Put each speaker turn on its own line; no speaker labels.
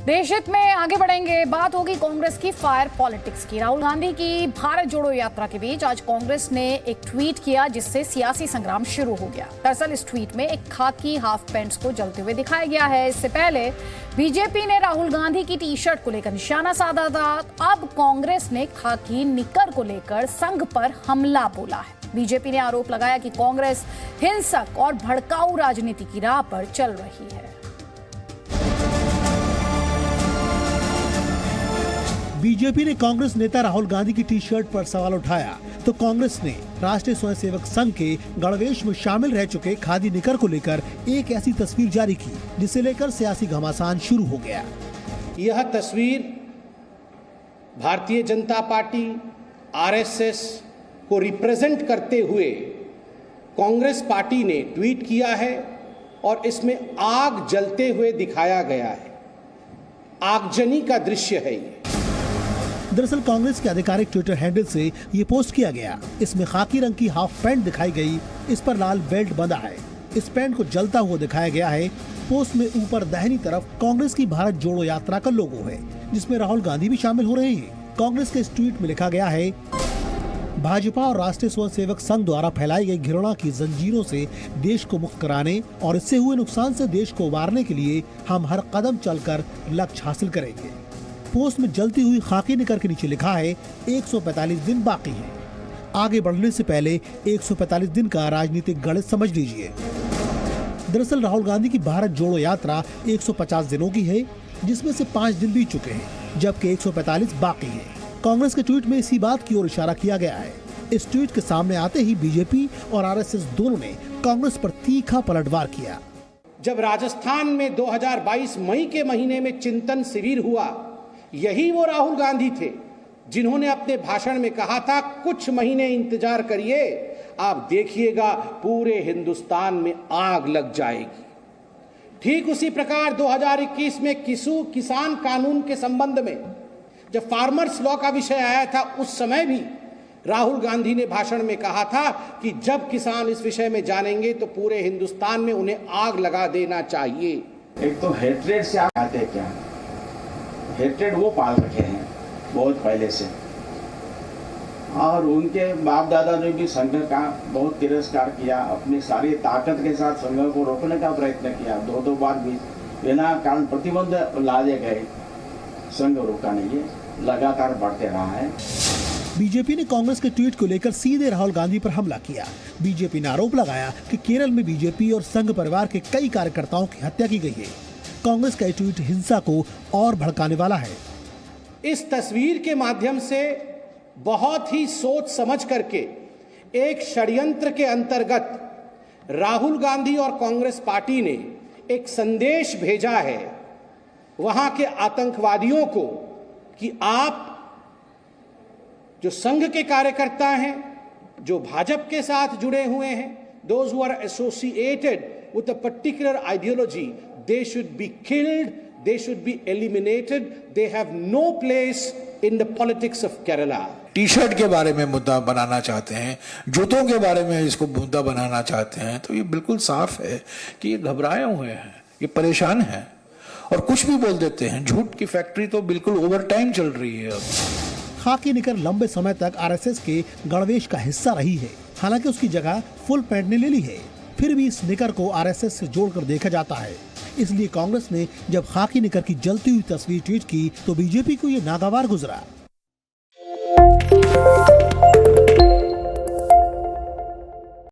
देश हित में आगे बढ़ेंगे। बात होगी कांग्रेस की फायर पॉलिटिक्स की। राहुल गांधी की भारत जोड़ो यात्रा के बीच आज कांग्रेस ने एक ट्वीट किया जिससे सियासी संग्राम शुरू हो गया। दरअसल इस ट्वीट में एक खाकी हाफ पैंट्स को जलते हुए दिखाया गया है। इससे पहले बीजेपी ने राहुल गांधी की टी शर्ट को लेकर निशाना साधा था। अब कांग्रेस ने खाकी निकर को लेकर संघ पर हमला बोला है। बीजेपी ने आरोप लगाया कि कांग्रेस हिंसक और भड़काऊ राजनीति की राह पर चल रही है।
बीजेपी ने कांग्रेस नेता राहुल गांधी की टी शर्ट पर सवाल उठाया तो कांग्रेस ने राष्ट्रीय स्वयंसेवक संघ के गणवेश में शामिल रह चुके खादी निकर को लेकर एक ऐसी तस्वीर जारी की जिसे लेकर सियासी घमासान शुरू हो गया।
यह तस्वीर भारतीय जनता पार्टी आरएसएस को रिप्रेजेंट करते हुए कांग्रेस पार्टी ने ट्वीट किया है और इसमें आग जलते हुए दिखाया गया है। आगजनी का दृश्य है ये।
दरअसल कांग्रेस के आधिकारिक ट्विटर हैंडल से ये पोस्ट किया गया। इसमें खाकी रंग की हाफ पैंट दिखाई गई, इस पर लाल बेल्ट बंधा है। इस पैंट को जलता हुआ दिखाया गया है। पोस्ट में ऊपर दाहिनी तरफ कांग्रेस की भारत जोड़ो यात्रा का लोगो है जिसमें राहुल गांधी भी शामिल हो रहे हैं। कांग्रेस के इस ट्वीट में लिखा गया है, भाजपा और राष्ट्रीय स्वयंसेवक संघ द्वारा फैलाई गई घृणा की जंजीरों से देश को मुक्त कराने और इससे हुए नुकसान से देश को उबारने के लिए हम हर कदम चलकर लक्ष्य हासिल करेंगे। पोस्ट में जलती हुई खाकी निकर के नीचे लिखा है 145 दिन बाकी है। आगे बढ़ने से पहले 145 दिन का राजनीतिक गणित समझ लीजिए। दरअसल राहुल गांधी की भारत जोड़ो यात्रा 150 दिनों की है जिसमें से 5 दिन बीत चुके हैं जबकि 145 बाकी है। कांग्रेस के ट्वीट में इसी बात की ओर इशारा किया गया है। इस ट्वीट के सामने आते ही बीजेपी और आरएसएस दोनों ने कांग्रेस पर तीखा पलटवार किया।
जब राजस्थान में 2022 मई के महीने में चिंतन शिविर हुआ, यही वो राहुल गांधी थे जिन्होंने अपने भाषण में कहा था कुछ महीने इंतजार करिए, आप देखिएगा पूरे हिंदुस्तान में आग लग जाएगी। ठीक उसी प्रकार 2021 में किसान कानून के संबंध में जब फार्मर्स लॉ का विषय आया था, उस समय भी राहुल गांधी ने भाषण में कहा था कि जब किसान इस विषय में जानेंगे तो पूरे हिंदुस्तान में उन्हें आग लगा देना चाहिए।
एक तो हेट्रेड से आते क्या, हेट्रेड वो पाल रखे हैं बहुत पहले से, और उनके बाप दादा ने भी संघ का बहुत तिरस्कार किया। अपनी सारी ताकत के साथ संघ को रोकने का प्रयत्न किया। दो बार भी बिना कारण प्रतिबंध लादे गए, संघ रोका नहीं है, लगातार बढ़ते रहा है।
बीजेपी ने कांग्रेस के ट्वीट को लेकर सीधे राहुल गांधी पर हमला किया। बीजेपी ने आरोप लगाया कि केरल में बीजेपी और संघ परिवार के कई कार्यकर्ताओं की हत्या की गई है। कांग्रेस का ट्वीट हिंसा को और भड़काने वाला है।
इस तस्वीर के माध्यम से बहुत ही सोच समझ करके एक षड्यंत्र के अंतर्गत राहुल गांधी और कांग्रेस पार्टी ने एक संदेश भेजा है वहां के आतंकवादियों को कि आप जो संघ के कार्यकर्ता हैं, जो भाजपा के साथ जुड़े हुए हैं, those who are associated with a particular ideology, they should be killed, they should be eliminated, they have no place in the politics of Kerala.
T shirt के बारे में मुद्दा बनाना चाहते हैं, जूतों के बारे में इसको मुद्दा बनाना चाहते हैं, तो ये बिल्कुल साफ है कि ये घबराए हुए हैं, ये परेशान हैं और कुछ भी बोल देते हैं। झूठ की फैक्ट्री तो बिल्कुल ओवर टाइम चल रही है अब।
खाकी निकर लंबे समय तक आरएसएस के गणवेश का हिस्सा रही है। हालांकि उसकी जगह फुल पैंट ने ले ली है, फिर भी इस निकर को आरएसएस से जोड़कर देखा जाता है। इसलिए कांग्रेस ने जब खाकी निकर की जलती हुई तस्वीर ट्वीट की तो बीजेपी को ये नागवार गुजरा।